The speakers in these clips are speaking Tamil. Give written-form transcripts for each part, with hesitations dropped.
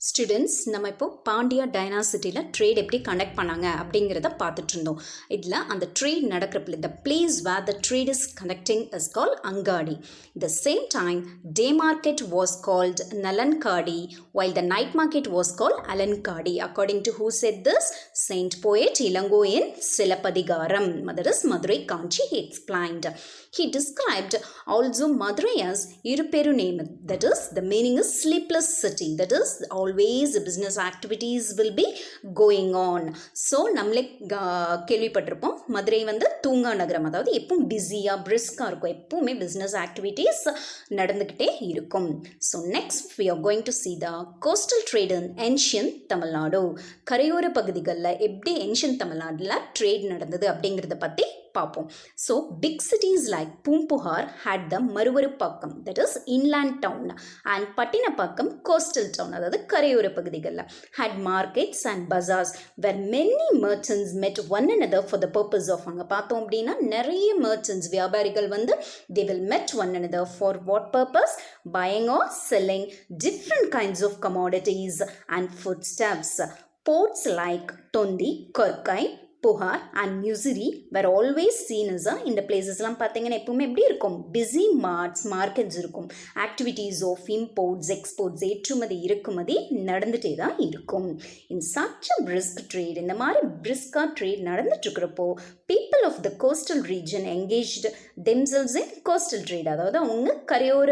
ஸ்டூடெண்ட்ஸ் நம்ம இப்போ பாண்டியா டைனாசிட்டியில் ட்ரேட் எப்படி கண்டக்ட் பண்ணாங்க அப்படிங்கிறத பார்த்துட்டு இருந்தோம். இதில் அந்த ட்ரேட் நடக்கிறப்ப the place where the trade is conducting is call angadi. The same time day market was called nalangadi while the night market was called Alankadi. According to who said this? Saint poet Ilango in Silapadigaram. That is Madurai Kanchi, he explained. He described also Madurai as Iruperu name. That is, the meaning is sleepless city. That is, always business activities will be going on. So, நம்மளே கேள்விப்பட்டிருப்போம் மதுரை வந்து தூங்கா நகரம், அதாவது எப்பவும் பிஸியாக பிரிஸ்காக இருக்கும், எப்பவுமே பிஸ்னஸ் ஆக்டிவிட்டீஸ் நடந்துக்கிட்டே இருக்கும். So next we are going to see the coastal trade in ancient Tamil Nadu. கரையோர பகுதிகளில் எப்படி ஏன்ஷியன்ட் தமிழ்நாட்டில் ட்ரேட் நடந்தது அப்படிங்கிறத பற்றி பார்ப்போம். So big cities like Poompuhar had the Maruvurpakkam, that is inland town, and Pattinappakkam coastal town, அதாவது கரையோர பகுதிகளில் had markets and bazaars where many merchants met one another for the purpose of, அங்கே பார்த்தோம் அப்படின்னா நிறைய merchants வியாபாரிகள் வந்து they will met one another for what purpose? Buying or selling different kinds of commodities and foodstuffs. Ports like Tondi, Korkai, Puhar and Musiri where always seen is இந்த பிளேசஸ்லாம் பார்த்தீங்கன்னா எப்பவுமே எப்படி இருக்கும், பிஸி மார்க்கெட்ஸ் இருக்கும், ஆக்டிவிட்டீஸ் ஆஃப் இம்போர்ட்ஸ் எக்ஸ்போர்ட்ஸ் ஏற்றுமதி இறக்குமதி நடந்துகிட்டே தான் இருக்கும். In such a brisk trade, இந்த மாதிரி பிரிஸ்காக ட்ரேட் நடந்துட்டு இருக்கிறப்போ people of the coastal region engaged themselves in coastal trade, அதாவது அவங்க கரையோர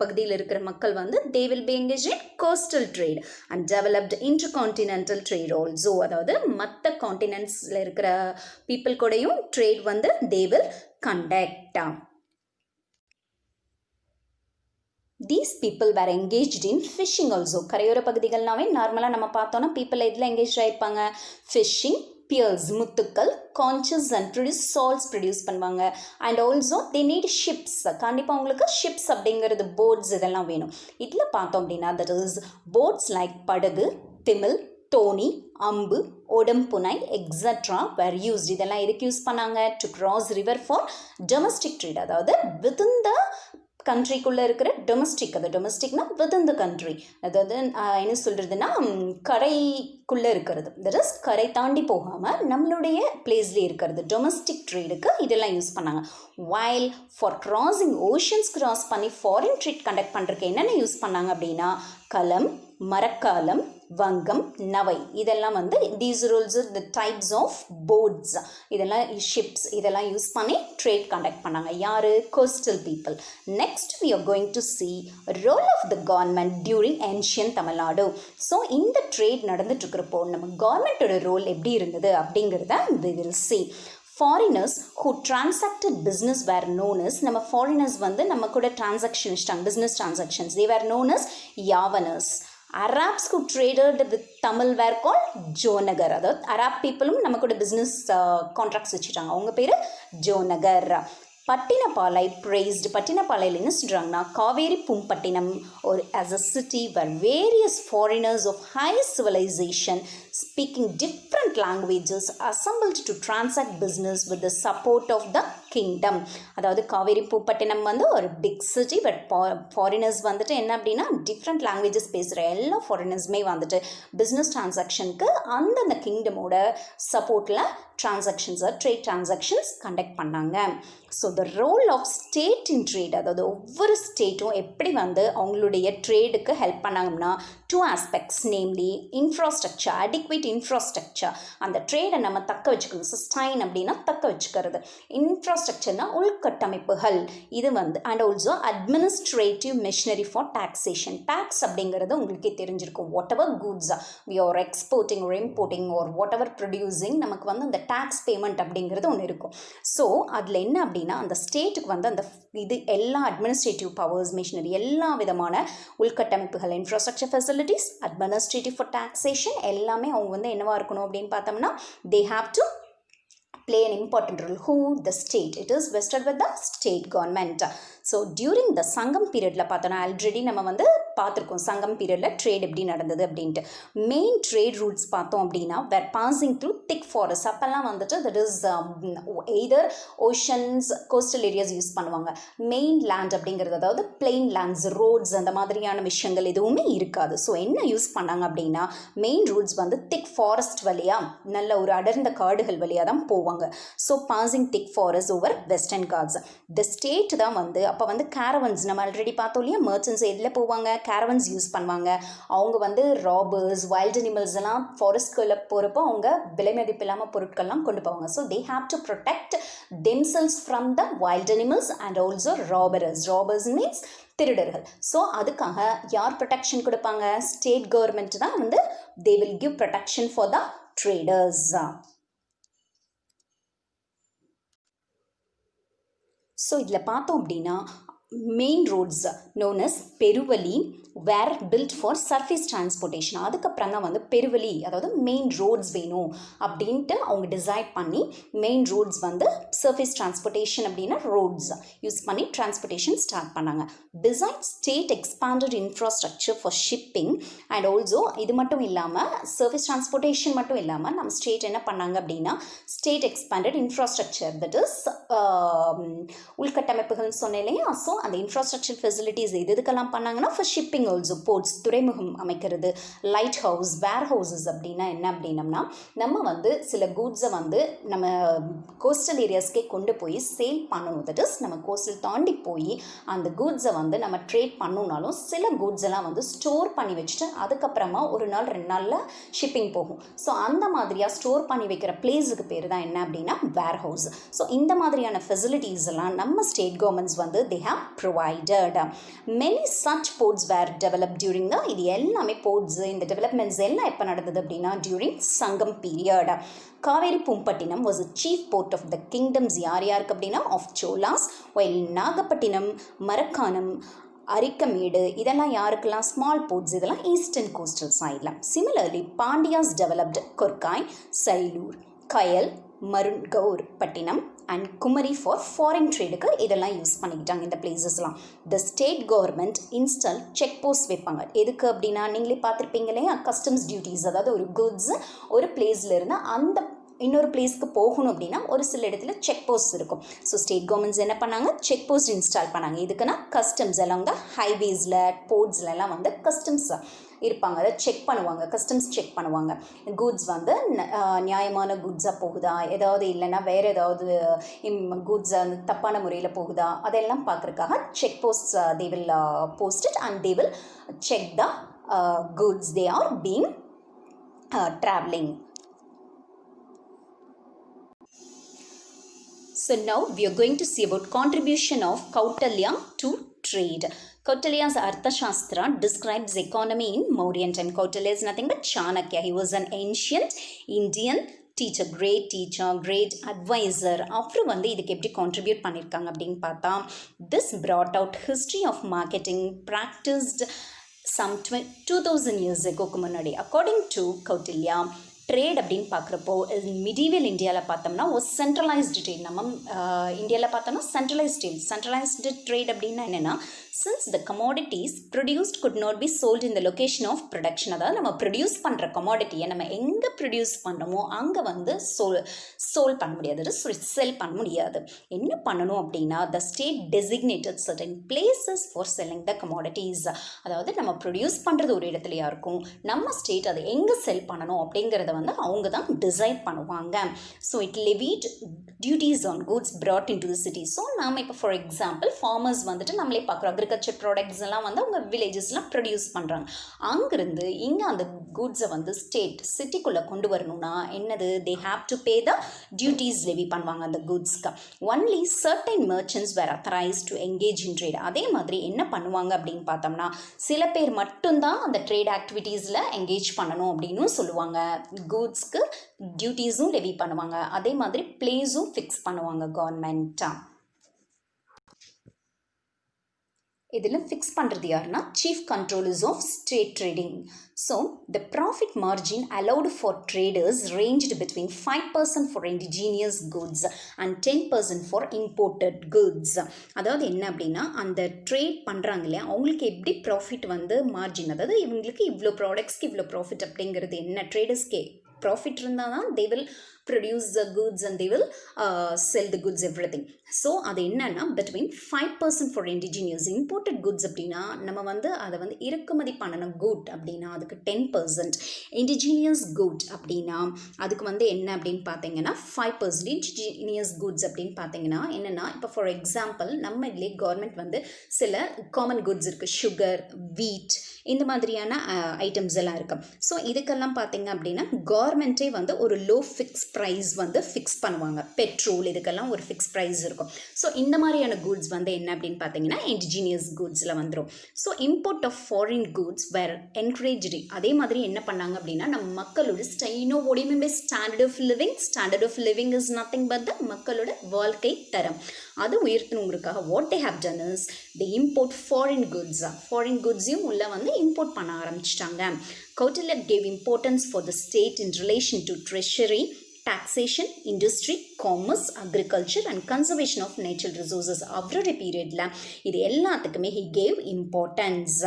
பகுதியில் இருக்கிற மக்கள் வந்து they will be engage in coastal trade and developed intercontinental trade also, அதாவது மற்ற கான்டினென்ட்ஸில் இருக்கிற பீப்புள் கூடயும் ட்ரேட் வந்து they will conduct. These people were engaged in fishing also. கரையோர பகுதிகள்னாவே நார்மலாக நம்ம பார்த்தோன்னா பீப்புள் இதில் எங்கேஜ் ஆகிருப்பாங்க, ஃபிஷிங், பியர்ஸ் முத்துக்கள், கான்ச்சஸ் அண்ட் சால்ட்ஸ் ப்ரொடியூஸ் பண்ணுவாங்க. And also they need ships, கண்டிப்பாக உங்களுக்கு ஷிப்ஸ் அப்படிங்கிறது போட்ஸ் இதெல்லாம் வேணும். இதில் பார்த்தோம் அப்படின்னா தட் இஸ் போட்ஸ் லைக் படகு, திமில், தோணி, அம்பு, ஒடம்புனை எக்ஸட்ரா வேர் யூஸ்ட். இதெல்லாம் எதுக்கு யூஸ் பண்ணாங்க? To cross river for domestic trade, அதாவது வித்தின் த கண்ட்ரிக்குள்ளே இருக்கிற டொமஸ்டிக், அது டொமஸ்டிக்னா வித்தின் த கண்ட்ரி, அதாவது என்ன சொல்கிறதுனா கரைக்குள்ளே இருக்கிறது, தட் இஸ் கரை தாண்டி போகாமல் நம்மளுடைய பிளேஸ்லேயே இருக்கிறது, டொமஸ்டிக் ட்ரேடுக்கு இதெல்லாம் யூஸ் பண்ணாங்க. While for crossing oceans cross பண்ணி ஃபாரின் ட்ரேட் கண்டக்ட் பண்ணுறதுக்கு என்னென்ன யூஸ் பண்ணாங்க அப்படின்னா கலம், மரக்காலம், வங்கம், நவை, இதெல்லாம் வந்து these rules the types of boats, இதெல்லாம் ஷிப்ஸ், இதெல்லாம் யூஸ் பண்ணி ட்ரேட் கண்டக்ட் பண்ணாங்க. யார்? Coastal people. Next we are going to see role of the government during ancient Tamil Nadu. So இந்த ட்ரேட் நடந்துட்டு இருக்கிறப்போ நம்ம கவர்மெண்ட்டோட ரோல் எப்படி இருந்தது அப்படிங்கிறத we will see. Foreigners who transacted business were known as, நம்ம ஃபாரினர்ஸ் வந்து நம்ம கூட டிரான்சாக்ஷன் வச்சிட்டாங்க, business transactions, they were known as யாவனர்ஸ். Arabs who traded with Tamil were called ஜோநகர், அதாவது அரப் பீப்புளும் நம்ம கூட பிஸ்னஸ் கான்ட்ராக்ட்ஸ் வச்சுட்டாங்க, அவங்க பேர் ஜோநகர். பட்டினப்பாலை praised, பட்டினப்பாலையில் என்ன சொல்கிறாங்கன்னா Kaveri Poompattinam or as a city where various foreigners of high civilization speaking different languages assembled to transact business with the support of the kingdom. அதாவது காவேரி பூம்பட்டினம் வந்து ஒரு பிக் சிட்டி, பட் ஃபாரினர்ஸ் வந்துட்டு என்ன அப்படின்னா டிஃப்ரெண்ட் லாங்குவேஜஸ் பேசுகிற எல்லா ஃபாரினர்ஸுமே வந்துட்டு பிஸ்னஸ் டிரான்சாக்ஷனுக்கு அந்தந்த கிங்டமோட சப்போர்ட்டில் டிரான்சாக்ஷன்ஸை ட்ரேட் டிரான்சாக்ஷன்ஸ் கண்டக்ட் பண்ணாங்க. So the role of state in trade, அதாவது ஒவ்வொரு ஸ்டேட்டும் எப்படி வந்து அவங்களுடைய ட்ரேடுக்கு ஹெல்ப் பண்ணாங்கன்னா two aspects, namely infrastructure, adequate infrastructure, அந்த ட்ரேடை நம்ம தக்க வச்சுக்கணும், சஸ்டைன் அப்படின்னா தக்க வச்சுக்கிறது, இன்ஃப்ராஸ்ட்ரக்சர்னா உள்கட்டமைப்புகள், இது வந்து and also administrative machinery for taxation, tax அப்படிங்கிறது உங்களுக்கே தெரிஞ்சிருக்கும், whatever goods we are exporting ஒரு இம்போர்ட்டிங் ஒரு வாட் எவர் ப்ரொடியூசிங், நமக்கு வந்து அந்த டாக்ஸ் பேமெண்ட் அப்படிங்கிறது ஒன்று இருக்கும். ஸோ அதில் என்ன அப்படின்னா அந்த ஸ்டேட்டுக்கு வந்து அந்த இது எல்லா அட்மினிஸ்ட்ரேட்டிவ் பவர்ஸ், மிஷினரி, எல்லா விதமான உள்கட்டமைப்புகள், infrastructure facilities, administrative for taxation எல்லாமே அவங்க வந்து என்னவா இருக்கணும் அப்படின்னு பார்த்தோம்னா they have to play an important role. Who? The state. It is vested with the state government. So during the சங்கம் பீரியடில் பார்த்தோன்னா ஆல்ரெடி நம்ம வந்து பார்த்துருக்கோம் சங்கம் பீரியடில் ட்ரேட் எப்படி நடந்தது அப்படின்ட்டு. மெயின் ட்ரேட் ரூட்ஸ் பார்த்தோம் அப்படின்னா வேர் பாசிங் த்ரூ திக் ஃபாரஸ்ட். அப்போல்லாம் வந்துட்டு that is either oceans coastal areas use பண்ணுவாங்க. மெயின் லேண்ட் அப்படிங்கிறது அதாவது பிளெயின் லேண்ட்ஸ் ரோட்ஸ் அந்த மாதிரியான விஷயங்கள் எதுவுமே இருக்காது. ஸோ என்ன யூஸ் பண்ணாங்க அப்படின்னா மெயின் ரூட்ஸ் வந்து திக் ஃபாரஸ்ட் வழியாக நல்ல ஒரு அடர்ந்த காடுகள் வழியாக தான் போவாங்க. So passing thick forest over Western Ghats. The state தான் வந்து அப்போ வந்து கேரவன்ஸ் நம்ம ஆல்ரெடி பார்த்தோம் இல்லையா, மர்ச்சன்ட்ஸ் எதில் போவாங்க, கேரவன்ஸ் யூஸ் பண்ணுவாங்க. அவங்க வந்து ராபர்ஸ் வைல்ட் அனிமல்ஸ் எல்லாம் ஃபாரஸ்ட்குள்ளே போகிறப்போ அவங்க விலை மதிப்பு இல்லாமல் பொருட்கள்லாம் கொண்டு போவாங்க. So they have to protect themselves from the wild animals and also robbers means திருடர்கள். ஸோ அதுக்காக யார் ப்ரொடெக்ஷன் கொடுப்பாங்க, ஸ்டேட் கவர்மெண்ட் தான் வந்து they will give protection for the traders. So இதில் பார்த்தோம் அப்படின்னா main roads known as peruvazhi were built for surface transportation. அதுக்கப்புறம் தான் வந்து பெருவழி அதாவது மெயின் ரோட்ஸ் வேணும் அப்படின்ட்டு அவங்க டிசைட் பண்ணி மெயின் ரோட்ஸ் வந்து சர்ஃபேஸ் டிரான்ஸ்போர்ட்டேஷன் அப்படின்னா ரோட்ஸ் யூஸ் பண்ணி டிரான்ஸ்போர்ட்டேஷன் ஸ்டார்ட் பண்ணாங்க. Beside state expanded infrastructure for shipping and also இது மட்டும் இல்லாமல் சர்ஃபேஸ் டிரான்ஸ்போர்ட்டேஷன் மட்டும் இல்லாமல் நம்ம ஸ்டேட் என்ன பண்ணாங்க அப்படின்னா state expanded infrastructure that is உள்கட்டமைப்புகள்னு சொன்னேன் இல்லையா. ஸோ அந்த இன்ஃப்ராஸ்ட்ரக்சர் ஃபெசிலிட்டிஸ் எதுக்கெல்லாம் பண்ணாங்கன்னா ஃபார் ஷிப்பிங் ஆல்சோ போர்ட்ஸ் துறைமுகம் அமைக்கிறது, லைட் ஹவுஸ், வேர் ஹவுசஸ் அப்படின்னா என்ன அப்படின்னம்னா நம்ம வந்து சில கூட்ஸை வந்து நம்ம கோஸ்டல் ஏரியாஸ்க்கே கொண்டு போய் சேல் பண்ணணும். தட் இஸ் நம்ம கோஸ்டல் தாண்டி போய் அந்த கூட்ஸை வந்து நம்ம ட்ரேட் பண்ணணுன்னாலும் சில கூட்ஸ் எல்லாம் வந்து ஸ்டோர் பண்ணி வச்சுட்டு அதுக்கப்புறமா ஒரு நாள் 2 நாளில் ஷிப்பிங் போகும். ஸோ அந்த மாதிரியாக ஸ்டோர் பண்ணி வைக்கிற பிளேஸுக்கு பேர் தான் என்ன அப்படின்னா வேர் ஹவுஸ். ஸோ இந்த மாதிரியான ஃபெசிலிட்டிஸ் எல்லாம் நம்ம ஸ்டேட் கவர்மெண்ட்ஸ் வந்து they have provided. Many such ports were developed during the இது எல்லாமே போர்ட்ஸ் இந்த டெவலப்மெண்ட்ஸ் எல்லாம் எப்போ நடந்தது அப்படின்னா during Sangam period. Kaveri Poompattinam was a chief port of the kingdoms. யார் யாருக்கு அப்படின்னா ஆஃப் சோலாஸ், while நாகப்பட்டினம், மரக்கானம், அரிக்கமேடு இதெல்லாம் யாருக்கெல்லாம் ஸ்மால் போர்ட்ஸ் இதெல்லாம் ஈஸ்டர்ன் கோஸ்டல் சைடில். Similarly Pandyas developed Korkai, Saliyur, Kayal, Marungur Pattinam and Kumari for foreign ட்ரேடுக்கு இதெல்லாம் யூஸ் பண்ணிக்கிட்டாங்க இந்த பிளேசஸ்லாம். The state government install check post வைப்பாங்க. எதுக்கு அப்படின்னா நீங்களே பார்த்துருப்பீங்க இல்லையா, கஸ்டம்ஸ் டியூட்டிஸ். அதாவது ஒரு குட்ஸ் ஒரு பிளேஸில் இருந்து அந்த இன்னொரு பிளேஸ்க்கு போகணும் அப்படின்னா ஒரு சில இடத்துல செக் போஸ்ட் இருக்கும். ஸோ ஸ்டேட் கவர்மெண்ட்ஸ் என்ன பண்ணாங்க, செக் போஸ்ட் இன்ஸ்டால் பண்ணாங்க. இதுக்குன்னா கஸ்டம்ஸ் எல்லாம் தான் ஹைவேஸில் போர்ட்ஸ்லாம் வந்து கஸ்டம்ஸ் இருப்பாங்க, அதை செக் பண்ணுவாங்க, கஸ்டம்ஸ் செக் பண்ணுவாங்க. கூட்ஸ் வந்து நியாயமான கூட்ஸாக போகுதா, ஏதாவது இல்லைன்னா வேறு ஏதாவது கூட்ஸ் தப்பான முறையில் போகுதா அதெல்லாம் பார்க்குறதுக்காக check post they will post it and they will check the goods they are being traveling. So now we are going to see about contribution of Kautilya to trade. Kautilya's Arthashastra describes economy in Mauryan time. Kautilya is nothing but Chanakya. He was an ancient Indian teacher, great advisor. அப்புறம் வந்து இதுக்கு எப்படி கான்ட்ரிபியூட் பண்ணியிருக்காங்க அப்படின்னு பார்த்தா this brought out history of marketing practiced some 2000 years ago முன்னாடி. According to Kautilya, ட்ரேட் அப்படின்னு பார்க்குறப்போ மிடீவியல் இந்தியாவில் பார்த்தோம்னா ஒரு சென்ட்ரலைஸ்டு ட்ரேட். நம்ம இந்தியாவில் பார்த்தோம்னா சென்ட்ரலைஸ்டு ட்ரேட் அப்படின்னா என்னென்னா since the commodities produced could not be sold in the location of production. அதாவது நம்ம ப்ரொடியூஸ் பண்ணுற கமாடிட்டியை நம்ம எங்கே ப்ரொடியூஸ் பண்ணுறோமோ அங்கே வந்து சோல் பண்ண முடியாது, செல் பண்ண முடியாது. என்ன பண்ணணும் அப்படின்னா the state designated certain places for selling the commodities. அதாவது நம்ம ப்ரொடியூஸ் பண்ணுறது ஒரு இடத்துலையா இருக்கும், நம்ம ஸ்டேட் அதை எங்கே செல் பண்ணணும் அப்படிங்கிறத வந்து அவங்க தான் டிசைட் பண்ணுவாங்க. So it Levitt duties on goods brought into the city. So நாம் இப்போ ஃபார் எக்ஸாம்பிள் ஃபார்மர்ஸ் வந்துட்டு நம்மளே பார்க்குறோம், அக்ரிகல்ச்சர் ப்ராடக்ட்ஸ் எல்லாம் வந்து அவங்க வில்லேஜஸ்லாம் ப்ரொடியூஸ் பண்ணுறாங்க. அங்கிருந்து இங்கே அந்த கூட்ஸை வந்து சிட்டிக்குள்ளே கொண்டு வரணும்னா என்னது, they have to pay the duties levy பண்ணுவாங்க அந்த கூட்ஸ்க்கு. Only certain merchants were authorise to engage in trade. அதே மாதிரி என்ன பண்ணுவாங்க அப்படின்னு பார்த்தோம்னா சில பேர் மட்டும்தான் அந்த ட்ரேட் ஆக்டிவிட்டீஸில் என்கேஜ் பண்ணணும் அப்படின்னு சொல்லுவாங்க. கூட்ஸ்க்கு டியூட்டிஸும் லெவி பண்ணுவாங்க, அதே மாதிரி பிளேஸும் ஃபிக்ஸ் பண்ணுவாங்க கவர்மெண்ட்டாக. இதில் ஃபிக்ஸ் பண்ணுறது யாருன்னா chief controllers of state trading. So the profit margin allowed for traders ranged between 5% for indigenous goods and 10% for imported goods. அதாவது என்ன அப்படின்னா அந்த ட்ரேட் பண்ணுறாங்க இல்லையா, அவங்களுக்கு எப்படி ப்ராஃபிட் வந்து மார்ஜின், அதாவது இவங்களுக்கு இவ்வளோ ப்ராடக்ட்ஸ்க்கு இவ்வளோ ப்ராஃபிட் அப்படிங்கிறது என்ன, ட்ரேடர்ஸ்க்கு ப்ராஃபிட் இருந்தால் தான் they will produce the goods and they will sell the goods everything. So அது என்னன்னா between 5% for indigenous imported goods அப்படின்னா நம்ம வந்து அதை வந்து இறக்குமதி பண்ணணும் குட் அப்படின்னா அதுக்கு 10%, indigenous good அப்படின்னா அதுக்கு வந்து என்ன அப்படின்னு பார்த்தீங்கன்னா 5%. indigenous goods அப்படின்னு பார்த்தீங்கன்னா என்னென்னா இப்போ ஃபார் எக்ஸாம்பிள் நம்ம இதிலே கவர்மெண்ட் வந்து சில காமன் குட்ஸ் இருக்குது, சுகர், வீட், இந்த மாதிரியான ஐட்டம்ஸ் எல்லாம் இருக்குது. ஸோ இதுக்கெல்லாம் பார்த்தீங்க அப்படின்னா கவர்மெண்ட்டே வந்து ஒரு லோ ஃபிக்ஸ் ப்ரைஸ் வந்து ஃபிக்ஸ் பண்ணுவாங்க. பெட்ரோல் இதுக்கெல்லாம் ஒரு ஃபிக்ஸ் ப்ரைஸ் இருக்கும். ஸோ இந்த மாதிரியான குட்ஸ் வந்து என்ன அப்படின்னு பார்த்தீங்கன்னா இண்டிஜீனியஸ் குட்ஸில் வந்துடும். So import of foreign goods were encouraged. அதே மாதிரி என்ன பண்ணாங்க அப்படின்னா நம்ம மக்களோட ஓடியுமே standard of living is nothing but the மக்களோட வாழ்க்கை தரம் அது உயர்த்தணுங்கிறதுக்காக what they have done is the import foreign goods. Foreign குட்ஸையும் உள்ள வந்து இம்போர்ட் பண்ண ஆரம்பிச்சிட்டாங்க. Kautilya gave importance for the state in relation to treasury, taxation, industry, commerce, agriculture and conservation of natural resources. அவரோட பீரியட்ல இது எல்லாத்துக்குமே he gave importance.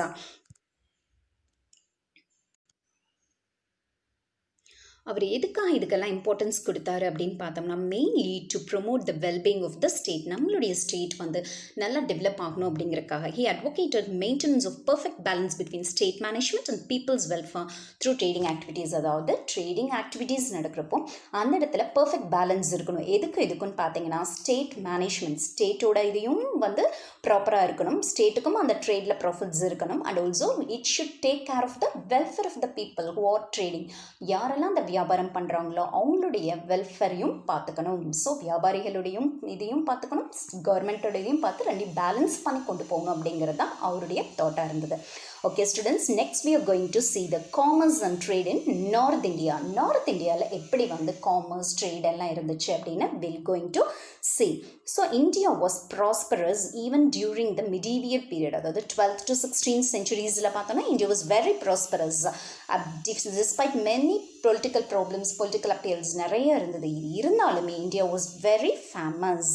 அவர் எதுக்காக இதுக்கெல்லாம் இம்பார்ட்டன்ஸ் கொடுத்தாரு அப்படின்னு பார்த்தோம்னா mainly to promote the wellbeing of the state. நம்மளுடைய ஸ்டேட் வந்து நல்லா டெவலப் ஆகணும் அப்படிங்கிறதுக்காக he advocated maintenance of perfect balance between state management and people's welfare through trading activities. அதாவது ட்ரேடிங் ஆக்டிவிட்டீஸ் நடக்கிறப்போ அந்த இடத்துல பர்ஃபெக்ட் பேலன்ஸ் இருக்கணும். எதுக்குன்னு பார்த்தீங்கன்னா ஸ்டேட் மேனேஜ்மெண்ட், ஸ்டேட்டோட இதையும் வந்து ப்ராப்பராக இருக்கணும், ஸ்டேட்டுக்கும் அந்த ட்ரேடில் ப்ராஃபிட்ஸ் இருக்கணும். And also it should take care of the welfare of the people who are trading. யாரெல்லாம் அந்த வியாபாரம் பண்ணுறாங்களோ அவங்களுடைய வெல்ஃபேரையும் பார்த்துக்கணும். ஸோ வியாபாரிகளுடையும் இதையும் பார்த்துக்கணும், கவர்மெண்ட்டோடையும் பார்த்து ரெண்டையும் பேலன்ஸ் பண்ணி கொண்டு போகணும் அப்படிங்கிறது தான் அவருடைய தாட்டாக இருந்தது. Okay students, next we are going to see the commerce and trade in North India. North Indiaல எப்படி வந்து commerce, trade எல்லாம் இருந்துச்சு அப்படின்னு we'll going to see. So India was prosperous even during the medieval period. அதாவது 12th to 16th centuriesல பார்த்தோம்னா India was very prosperous. Despite many political problems, political appeals நிறைய இருந்தது. இருந்தாலுமே India was very famous.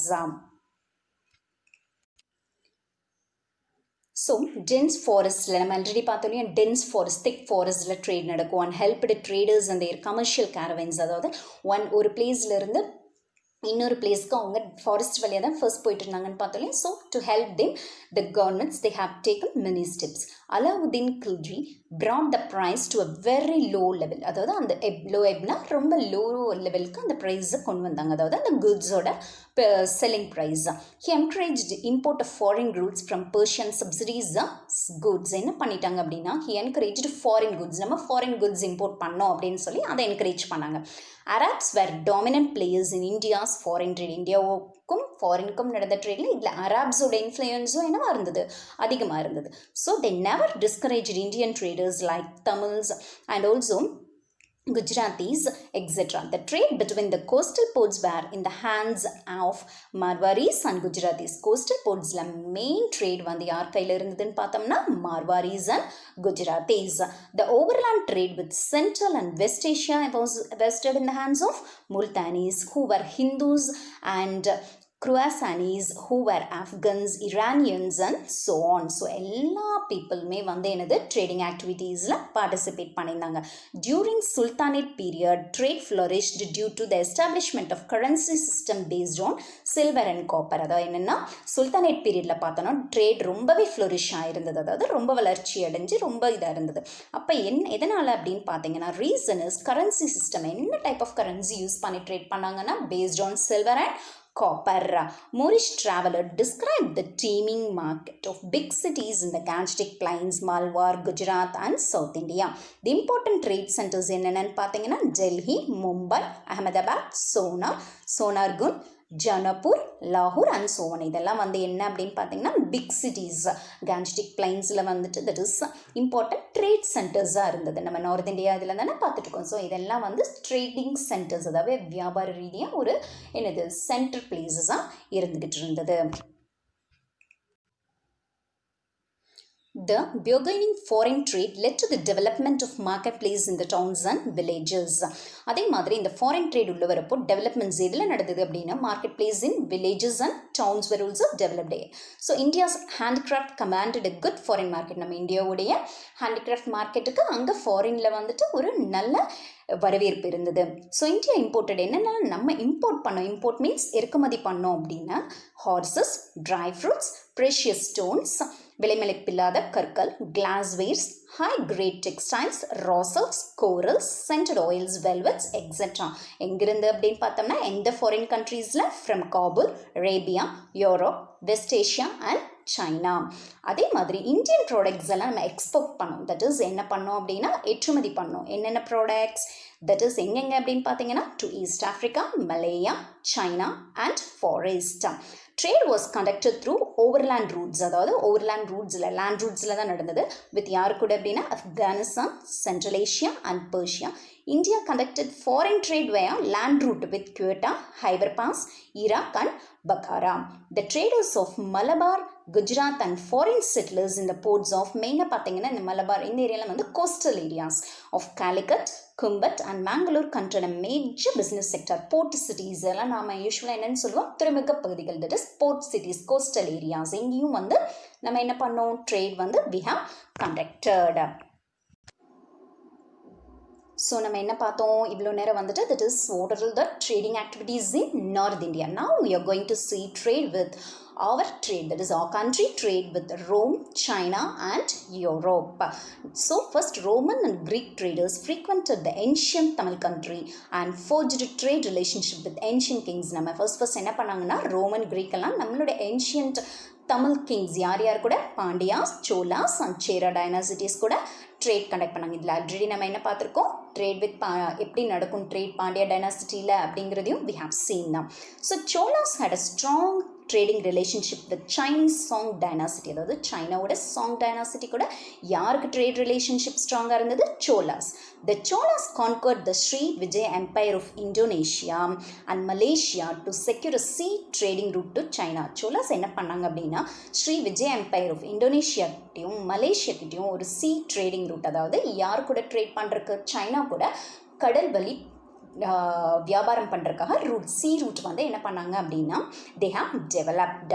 So dense ஃபாரஸ்ட்டில் நம்ம ஆல்ரெடி பார்த்தோம், டென்ஸ் ஃபாரஸ்ட், திக் ஃபாரஸ்ட்டில் ட்ரேட் நடக்கும். அண்ட் ஹெல்ப்டு ட்ரேடர்ஸ் அந்த கமர்ஷியல் கேரவன்ஸ், அதாவது ஒரு பிளேஸ்லேருந்து இன்னொரு பிளேஸ்க்கு அவங்க ஃபாரஸ்ட் வழியாக தான் ஃபர்ஸ்ட் போயிட்டு இருந்தாங்கன்னு பார்த்தோம். So to help them the governments they have taken many steps. Alauddin Khilji brought the price to a very low level. அதாவது அந்த லோ எப்னா ரொம்ப லோ லெவலுக்கு அந்த ப்ரைஸை கொண்டு வந்தாங்க, அதாவது அந்த குட்ஸோட selling price. He encouraged import of foreign goods from Persian subsidies goods. என்ன பண்ணிட்டாங்க அப்படின்னா ஹி என்கரேஜ்டு ஃபாரின் குட்ஸ், நம்ம ஃபாரின் குட்ஸ் இம்போர்ட் பண்ணோம் அப்படின்னு சொல்லி அதை என்கரேஜ் பண்ணாங்க. Arabs were dominant players in India's foreign trade. இந்தியாவுக்கும் ஃபாரினுக்கும் நடந்த ட்ரேடில் இதில் அரப்ஸோட இன்ஃப்ளூயன்ஸும் என்னவா இருந்தது, அதிகமாக இருந்தது. So they never discouraged Indian traders like Tamils and also Gujaratis, etc. The trade between the coastal ports were in the hands of Marwaris and Gujaratis. Coastal ports la main trade வந்து யார் கையில் இருந்ததுன்னு பார்த்தோம்னா Marwaris and Gujaratis. The overland trade with Central and West Asia was vested in the hands of Multanis, who were Hindus, and Khorasanis, who were Afghans, Iranians and so on. So எல்லா பீப்புளுமே வந்து என்னது ட்ரேடிங் ஆக்டிவிட்டீஸில் பார்ட்டிசிபேட் பண்ணியிருந்தாங்க. During Sultanate period, trade flourished due to the establishment of currency system based on silver and copper. அதாவது என்னென்னா சுல்தானேட் பீரியடில் பார்த்தோன்னா ட்ரேட் ரொம்பவே ஃப்ளோரிஷ் ஆகிருந்தது, அதாவது ரொம்ப வளர்ச்சி அடைஞ்சு ரொம்ப இதாக இருந்தது. அப்போ எதனால் அப்படின்னு பார்த்தீங்கன்னா ரீசன் இஸ் கரன்சி சிஸ்டம். என்ன டைப் ஆஃப் கரன்சி யூஸ் பண்ணி ட்ரேட் பண்ணாங்கன்னா based on silver and copper. Moorish traveler described the teeming market of big cities in the Gangetic Plains, Malwar, Gujarat and South India. The important trade centers என்னென்னு பார்த்தீங்கன்னா Delhi, Mumbai, Ahmedabad, Sonargun, ஜனப்பூர், லாகூர் அண்ட் சோவன். இதெல்லாம் வந்து என்ன அப்படின்னு பார்த்தீங்கன்னா பிக் சிட்டிஸ். கேன்ஜெட்டிக் பிளைன்ஸில் வந்துட்டு தட் இஸ் இம்பார்ட்டன்ட் ட்ரேட் சென்டர்ஸாக இருந்தது. நம்ம நார்த் இந்தியா இதில் தானே பார்த்துட்ருக்கோம். ஸோ இதெல்லாம் வந்து ட்ரேடிங் சென்டர்ஸ், அதாவது வியாபார ரீதியாக ஒரு என்னது சென்டர் பிளேஸஸாக இருந்துக்கிட்டு இருந்தது. The burgeoning foreign trade led to the development of marketplace in the towns and villages. அதே மாதிரி இந்த ஃபாரின் ட்ரேட் உள்ள வரப்போ டெவலப்மெண்ட்ஸ் எதில் நடந்தது அப்படின்னா market place in villages and towns were also developed. So India's handcraft commanded a good foreign market. நம்ம இந்தியாவுடைய ஹேண்டிகிராஃப்ட் மார்க்கெட்டுக்கு அங்கே ஃபாரினில் வந்துட்டு ஒரு நல்ல வரவேற்பு இருந்தது. ஸோ இந்தியா இம்போர்ட்டட் என்னென்னா நம்ம இம்போர்ட் மீன்ஸ் இறக்குமதி பண்ணோம் அப்படின்னா horses, dry fruits, precious stones, விலைமதிப்பில்லாத கற்கள், glasswares, high grade textiles, raw silks, corals, scented oils, velvets, etc. எங்கிருந்து அப்படின்னு பார்த்தோம்னா எந்த ஃபாரின் கண்ட்ரீஸில் from Kabul, Arabia, Europe, West Asia and China. அதே மாதிரி இந்தியன் ப்ராடக்ட்ஸ் எல்லாம் நம்ம எக்ஸ்போர்ட் பண்ணோம். தட் இஸ் என்ன பண்ணோம் அப்படின்னா ஏற்றுமதி பண்ணோம். என்னென்ன ப்ராடக்ட்ஸ் தட் இஸ் எங்கெங்க அப்படின்னு பார்த்தீங்கன்னா to East Africa, Malaya, China and forest. Trade was conducted through overland routes. அதாவது ஓவர்லேண்ட் ரூட்ஸில் லேண்ட் ரூட்ஸில் தான் நடந்தது. வித் யாரு கூட அப்படின்னா Afghanistan, Central Asia and Persia. India conducted foreign trade via land route with Quetta, Khyber Pass, Iraq and Bukhara. The traders of Malabar, Gujarat and foreign settlers in the ports of மெயினாக பார்த்தீங்கன்னா இந்த மலபார் இந்த ஏரியாவில் வந்து coastal areas of Calicut, Khambat and Mangalore கண்ட்ரின major business sector port cities எல்லாம் நாம் யூஸ்வலாக என்னென்னு சொல்லுவோம் துறைமுக பகுதிகள். That is port cities, coastal areas. எங்கேயும் வந்து நம்ம என்ன பண்ணோம் ட்ரேட் வந்து we have conducted. ஸோ நம்ம என்ன பார்த்தோம் இவ்வளோ நேரம் வந்துட்டு that is what are the trading activities in North India. Now we are going to see trade with our trade, that is our country trade with Rome, China and Europe. So first Roman and Greek traders frequented the ancient Tamil country and forged trade relationship with ancient kings. நம்ம first என்ன பண்ணாங்கன்னா ரோமன் கிரீக் எல்லாம் நம்மளோட ancient தமிழ் கிங்ஸ் யார் யார் கூட பாண்டியாஸ், சோலாஸ் அண்ட் சேரா டைனாசிட்டிஸ் கூட ட்ரேட் கண்டக்ட் பண்ணாங்க. இதில் ஆல்ரெடி நம்ம என்ன பார்த்துருக்கோம் ட்ரேட் வித் எப்படி நடக்கும் ட்ரேட் பாண்டியா டைனாசிட்டியில் அப்படிங்கிறதையும் we have seen now. So Cholas had a strong trading relationship with Chinese Song dynasty. அதாவது சைனாவோட சாங் டைனாசிட்டி கூட யாருக்கு ட்ரேட் ரிலேஷன்ஷிப் ஸ்ட்ராங்காக இருந்தது? Cholas. The Cholas conquered the Sri Vijaya Empire of Indonesia and Malaysia to secure a sea trading route to China. Cholas என்ன பண்ணாங்க அப்படின்னா Sri Vijay empire of Indonesia கிட்டையும் மலேசியா கிட்டையும் ஒரு சி ட்ரேடிங் ரூட், அதாவது யார் கூட ட்ரேட் பண்ணுறதுக்கு சைனா கூட கடல் வழி வியாபாரம் பண்ணுறதுக்காக ரூட் சி ரூட் வந்து என்ன பண்ணாங்க அப்படின்னா they have developed.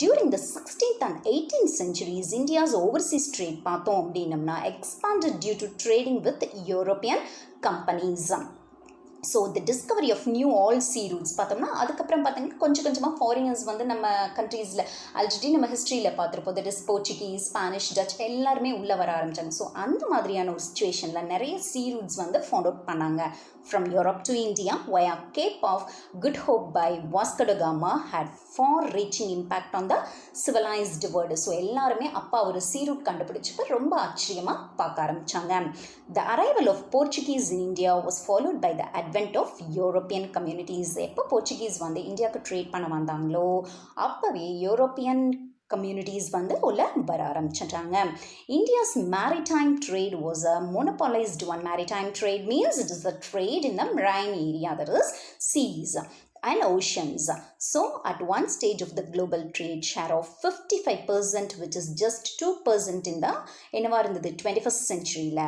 During the 16th and 18th centuries India's overseas trade பார்த்தோம் அப்படின்னம்னா expanded due to trading with European companies. So the discovery of new all sea routes பார்த்தோம்னா அதுக்கப்புறம் பார்த்தீங்கன்னா கொஞ்சம் கொஞ்சமாக ஃபாரினர்ஸ் வந்து நம்ம கண்ட்ரீஸில் ஆல்ரெடி நம்ம ஹிஸ்ட்ரியில் பார்த்துருப்போம். That is Portuguese, Spanish, touch எல்லாருமே உள்ளே வர ஆரம்பித்தாங்க. ஸோ அந்த மாதிரியான ஒரு சுச்சுவேஷனில் நிறைய சி ரூட்ஸ் வந்து ஃபவுண்ட் அவுட் பண்ணாங்க. From Europe to India via Cape of Good Hope by Vasco da Gama had far-reaching impact on the civilized world. So எல்லாருமே அப்பா ஒரு சி ரூட் கண்டுபிடிச்சப்ப ரொம்ப ஆச்சரியமாக பார்க்க ஆரம்பித்தாங்க. The arrival of Portuguese in India was followed by the advent of European communities. எப்போ போர்ச்சுகீஸ் வந்து இந்தியாவுக்கு ட்ரேட் பண்ண வந்தாங்களோ அப்போவே யூரோப்பியன் கம்யூனிட்டிஸ் வந்து உள்ள வர ஆரம்பிச்சிட்டாங்க. India's maritime trade was a monopolised one. Maritime trade means it is a trade in the marine area, that is seas and oceans. So at one stage of the global trade share of 55%, which is just 2% in the என்னவா இருந்தது 21st centuryல,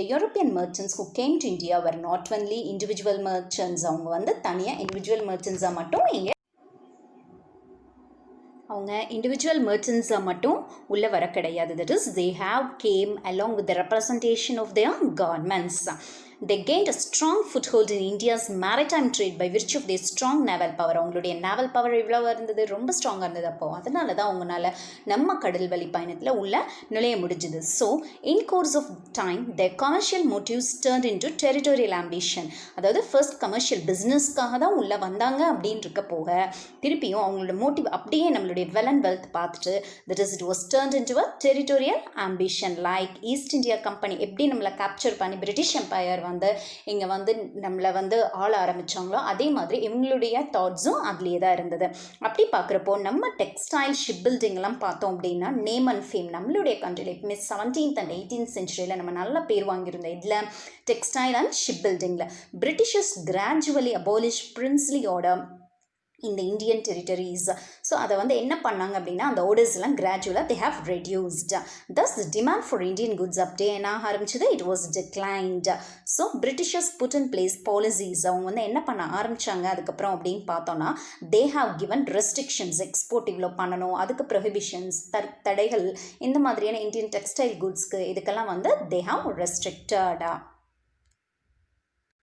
the European merchants who came to India were not only individual merchants. அவங்க வந்து தனியாக இண்டிவிஜுவல் merchants மட்டும் இங்கே அவங்க இண்டிவிஜுவல் மெர்ச்சன்ட்ஸாக மட்டும் உள்ளே வர கிடையாது. That is they have came along with the representation of their governments. They gained a strong foothold in India's maritime trade by virtue of their strong naval power. அவங்களுடைய naval power எவ்வளோ இருந்தது? ரொம்ப ஸ்ட்ராங்காக இருந்தது. அப்போ அதனால தான் அவங்களால நம்ம கடல் வழி பயணத்தில் உள்ள நுழைய முடிஞ்சுது. So in course of time their commercial motives turned into territorial ambition. அதாவது ஃபர்ஸ்ட் கமர்ஷியல் பிஸ்னஸ்க்காக தான் உள்ளே வந்தாங்க அப்படின்னு இருக்க போக திருப்பியும் அவங்களோட மோட்டிவ் அப்படியே நம்மளுடைய வெல் அண்ட் வெல்த் பார்த்துட்டு that is it was turned into a territorial ambition. Like East India Company எப்படி நம்மளை கேப்சர் பண்ணி பிரிட்டிஷ் எம்பையர் வந்து இங்கே வந்து நம்மளை வந்து ஆள ஆரம்பித்தாங்களோ அதே மாதிரி இவங்களுடைய தாட்ஸும் அதுலேயே தான் இருந்தது. அப்படி பார்க்குறப்போ நம்ம டெக்ஸ்டைல் ஷிப் பில்டிங்லாம் பார்த்தோம் அப்படின்னா நேம் அண்ட் ஃபேம் நம்மளுடைய கண்ட்ரியில் எப்பவுமே 17th and 18th centuryயில் நம்ம நல்ல பேர் வாங்கியிருந்தோம். இதில் டெக்ஸ்டைல் அண்ட் ஷிப் பில்டிங்கில் Britishers gradually abolish princely order இந்த இந்தியன் டெரிட்டரிஸ். ஸோ அதை வந்து என்ன பண்ணாங்க அப்படின்னா அந்த ஆர்டர்ஸ்லாம் கிராஜுவலாக they have reduced. Thus demand for Indian goods அப்படியே என்ன ஆரம்பிச்சது, it was declined. So Britishers put in place policies. அவங்க வந்து என்ன பண்ண ஆரம்பித்தாங்க அதுக்கப்புறம் அப்படின்னு பார்த்தோன்னா, they have given restrictions. Export இவ்வளோ பண்ணணும், அதுக்கு ப்ரொஹிபிஷன்ஸ் தடைகள், இந்த மாதிரியான இந்தியன் டெக்ஸ்டைல் குட்ஸ்க்கு இதுக்கெல்லாம் வந்து தே ஹாவ் ரெஸ்ட்ரிக்டடா.